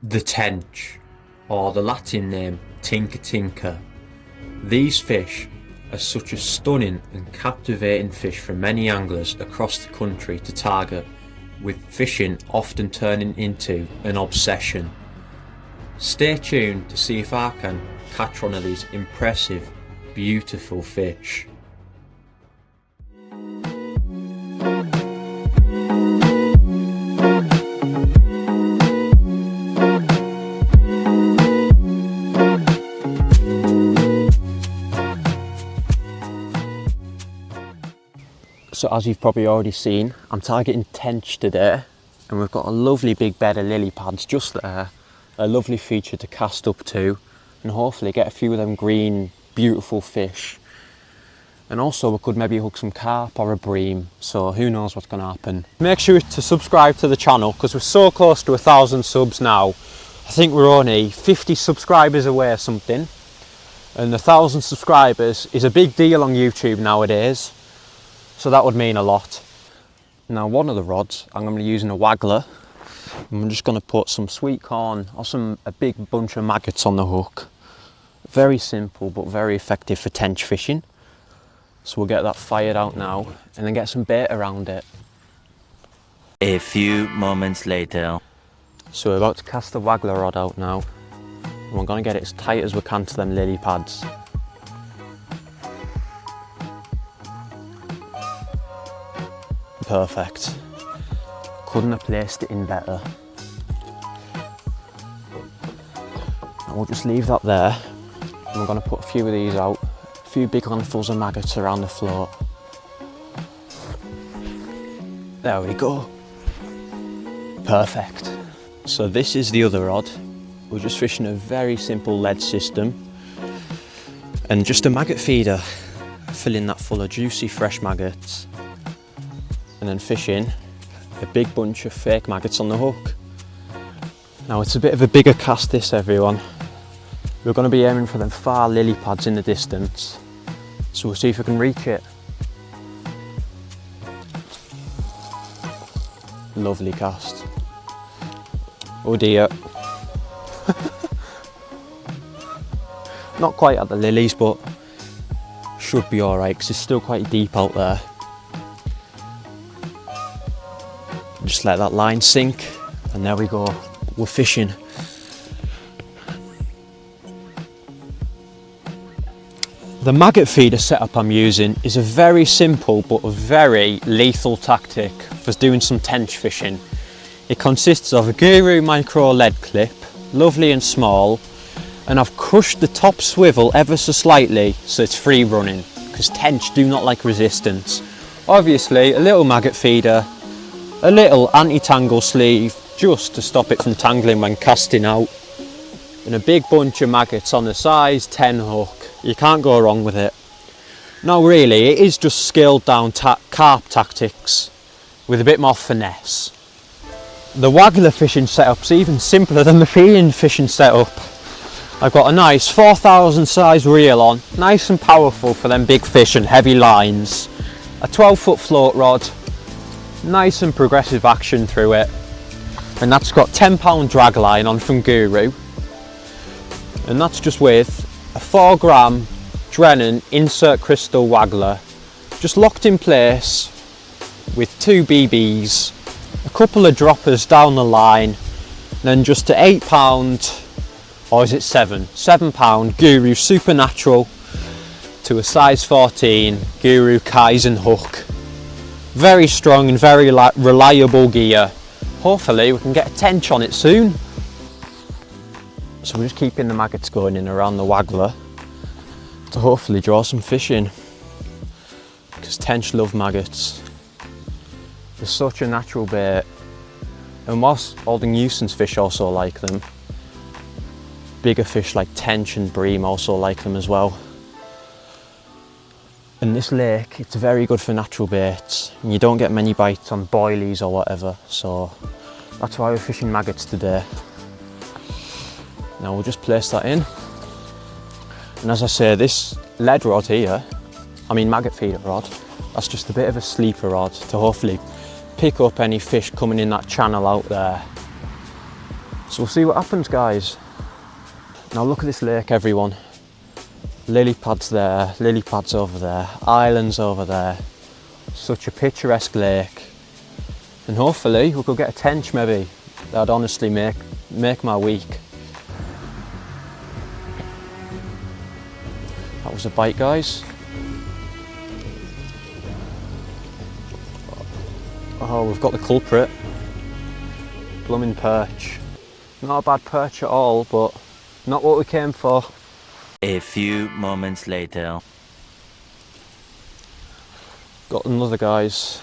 The tench, or the Latin name tinker tinker. These fish are such a stunning and captivating fish for many anglers across the country to target, with fishing often turning into an obsession. Stay tuned to see if I can catch one of these impressive, beautiful fish. So as you've probably already seen, I'm targeting tench today, and we've got a lovely big bed of lily pads just there, a lovely feature to cast up to and hopefully get a few of them green beautiful fish. And also we could maybe hook some carp or a bream, so who knows what's going to happen. Make sure to subscribe to the channel because we're so close to 1,000 subs now. I think we're only 50 subscribers away or something, and 1,000 subscribers is a big deal on YouTube nowadays. So that would mean a lot. Now one of the rods I'm going to be using a waggler. I'm just going to put some sweet corn or a big bunch of maggots on the hook. Very simple but very effective for tench fishing. So we'll get that fired out now and then get some bait around it. A few moments later. So we're about to cast the waggler rod out now. And we're going to get it as tight as we can to them lily pads. Perfect. Couldn't have placed it in better. And we'll just leave that there. And we're going to put a few of these out. A few big handfuls of maggots around the float. There we go. Perfect. So this is the other rod. We're just fishing a very simple lead system. And just a maggot feeder. Filling that full of juicy fresh maggots. And then fishing a big bunch of fake maggots on the hook. Now it's a bit of a bigger cast this, everyone. We're going to be aiming for them far lily pads in the distance, so we'll see if we can reach it. Lovely cast. Oh dear. Not quite at the lilies, but should be alright because it's still quite deep out there. Just let that line sink, and there we go, we're fishing. The maggot feeder setup I'm using is a very simple but a very lethal tactic for doing some tench fishing. It consists of a Guru micro lead clip, lovely and small, and I've crushed the top swivel ever so slightly so it's free running, because tench do not like resistance. Obviously a little maggot feeder, a little anti-tangle sleeve just to stop it from tangling when casting out, and a big bunch of maggots on a size 10 hook. You can't go wrong with it. No, really, it is just scaled down carp tactics with a bit more finesse. The waggler fishing setup's even simpler than the feeding fishing setup. I've got a nice 4,000 size reel on, nice and powerful for them big fish and heavy lines, a 12-foot float rod, nice and progressive action through it, and that's got 10-pound drag line on from Guru, and that's just with a 4-gram drennan insert crystal waggler, just locked in place with 2 BBs, a couple of droppers down the line, and then just a 8-pound, or is it 7-pound Guru Supernatural to a size 14 Guru Kaizen hook. Very strong and very reliable gear. Hopefully we can get a tench on it soon. So we're just keeping the maggots going in around the waggler to hopefully draw some fish in, because tench love maggots. They're such a natural bait, and whilst all the nuisance fish also like them, bigger fish like tench and bream also like them as well. In this lake, it's very good for natural baits, and you don't get many bites on boilies or whatever, so that's why we're fishing maggots today. Now we'll just place that in, and as I say, this lead rod here, maggot feeder rod, that's just a bit of a sleeper rod to hopefully pick up any fish coming in that channel out there. So we'll see what happens, guys. Now look at this lake, everyone. Lily pads there, lily pads over there, islands over there. Such a picturesque lake. And hopefully we could get a tench maybe. That'd honestly make my week. That was a bite, guys. Oh, we've got the culprit. Blooming perch. Not a bad perch at all, but not what we came for. A few moments later. Got another, guys.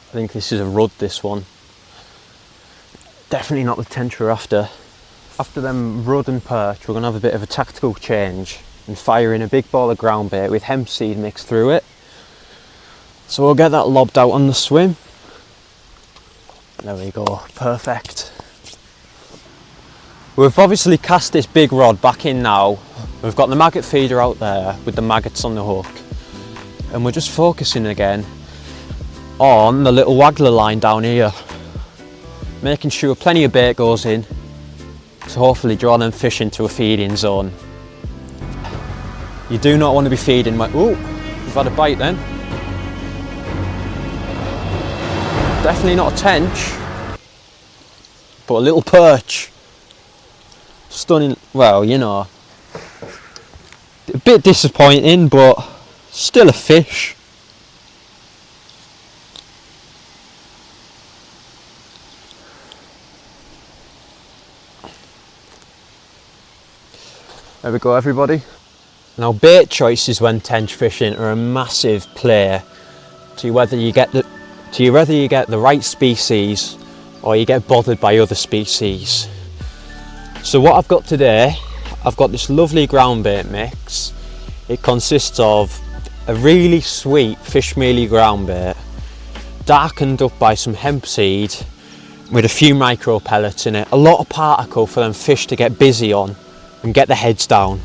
I think this is a rudd, this one. Definitely not the tench we're after. After them rudd and perch, we're going to have a bit of a tactical change and fire in a big ball of ground bait with hemp seed mixed through it. So we'll get that lobbed out on the swim. There we go, perfect. We've obviously cast this big rod back in now. We've got the maggot feeder out there with the maggots on the hook. And we're just focusing again on the little waggler line down here. Making sure plenty of bait goes in to hopefully draw them fish into a feeding zone. You do not want to be feeding ooh, we've had a bite then. Definitely not a tench, but a little perch. Stunning, well, you know, a bit disappointing, but still a fish. There we go, everybody. Now, bait choices when tench fishing are a massive play to whether you get the right species or you get bothered by other species. So what I've got today, I've got this lovely ground bait mix. It consists of a really sweet fish mealy ground bait, darkened up by some hemp seed with a few micro pellets in it. A lot of particle for them fish to get busy on and get their heads down.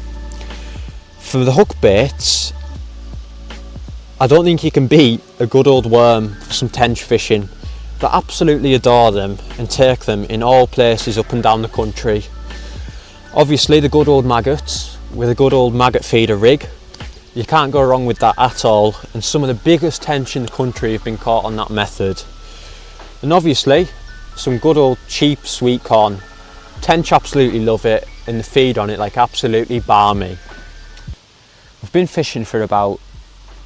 For the hook baits, I don't think you can beat a good old worm for some tench fishing. I absolutely adore them and take them in all places up and down the country. Obviously the good old maggots with a good old maggot feeder rig. You can't go wrong with that at all, and some of the biggest tench in the country have been caught on that method. And obviously some good old cheap sweet corn. Tench absolutely love it, and the feed on it like absolutely balmy. We've been fishing for about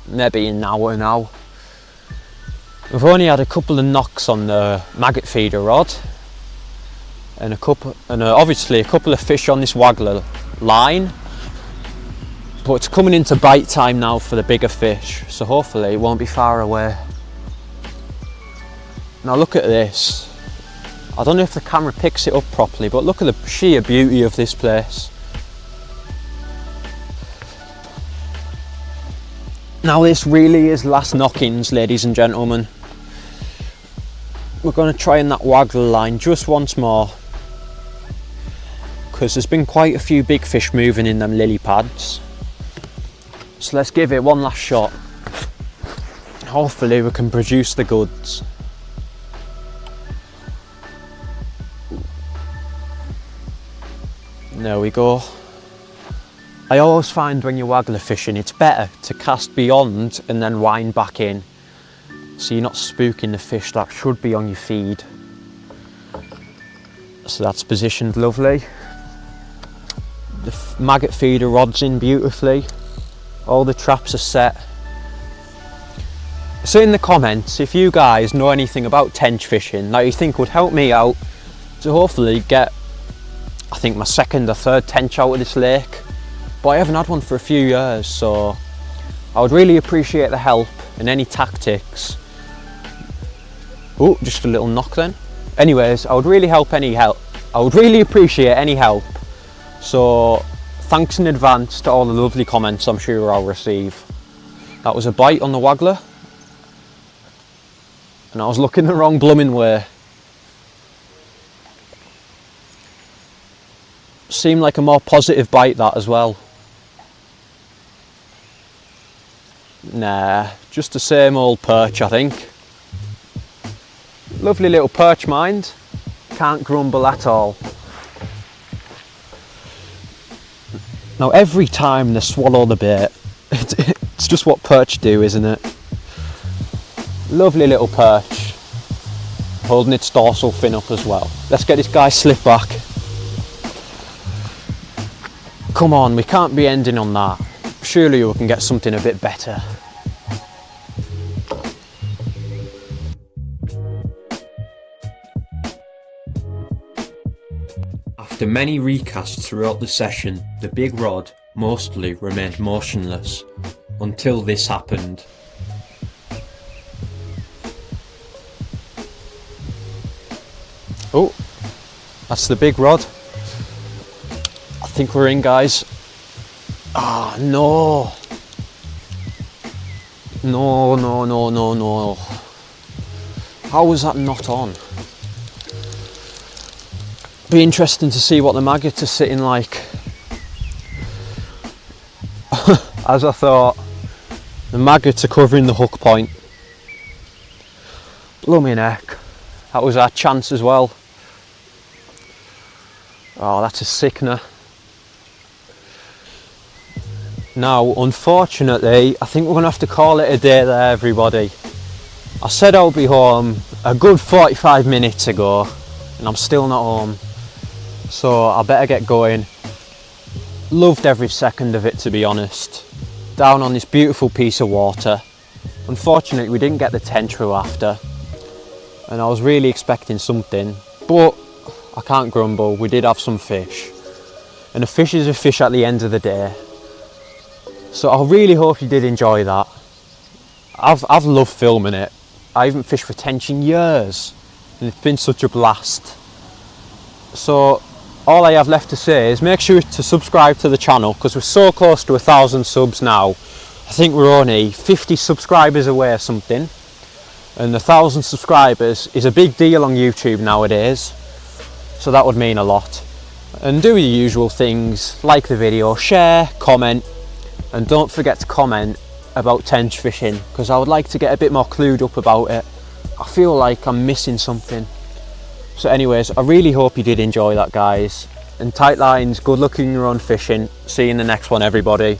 maybe an hour now. We've only had a couple of knocks on the maggot feeder rod and obviously a couple of fish on this waggler line, but it's coming into bite time now for the bigger fish, so hopefully it won't be far away. Now look at this. I don't know if the camera picks it up properly, but look at the sheer beauty of this place. Now this really is last knockings, ladies and gentlemen. We're going to try in that waggler line just once more, because there's been quite a few big fish moving in them lily pads. So let's give it one last shot. Hopefully we can produce the goods. There we go. I always find when you're waggler fishing, it's better to cast beyond and then wind back in, so you're not spooking the fish that should be on your feed. So that's positioned lovely. The maggot feeder rod's in beautifully. All the traps are set. So in the comments, if you guys know anything about tench fishing that you think would help me out to hopefully get, I think, my second or third tench out of this lake. But I haven't had one for a few years, so I would really appreciate the help and any tactics. Oh, just a little knock then. Anyways, I would really appreciate any help. So thanks in advance to all the lovely comments I'm sure I'll receive. That was a bite on the waggler, and I was looking the wrong blooming way. Seemed like a more positive bite, that as well. Nah, just the same old perch, I think. Lovely little perch, mind. Can't grumble at all. Now every time they swallow the bait, it's just what perch do, isn't it? Lovely little perch, holding its dorsal fin up as well. Let's get this guy slip back. Come on, we can't be ending on that. Surely we can get something a bit better. After many recasts throughout the session, the big rod mostly remained motionless until this happened. Oh, that's the big rod. I think we're in, guys. Ah, no. No. How was that not on? Be interesting to see what the maggots are sitting like. As I thought, the maggots are covering the hook point. Blooming heck. That was our chance as well. Oh, that's a sickener. Now, unfortunately, I think we're going to have to call it a day there, everybody. I said I'll be home a good 45 minutes ago, and I'm still not home. So I better get going. Loved every second of it, to be honest. Down on this beautiful piece of water. Unfortunately, we didn't get the tench we were after, and I was really expecting something, but I can't grumble. We did have some fish, and a fish is a fish at the end of the day. So I really hope you did enjoy that. I've loved filming it. I haven't fished for tench in years, and it's been such a blast. So all I have left to say is make sure to subscribe to the channel, because we're so close to 1,000 subs now. I think we're only 50 subscribers away or something, and 1,000 subscribers is a big deal on YouTube nowadays, so that would mean a lot. And do the usual things, like the video, share, comment, and don't forget to comment about tench fishing, because I would like to get a bit more clued up about it. I feel like I'm missing something. So anyways, I really hope you did enjoy that, guys. And tight lines, good luck in your own fishing. See you in the next one, everybody.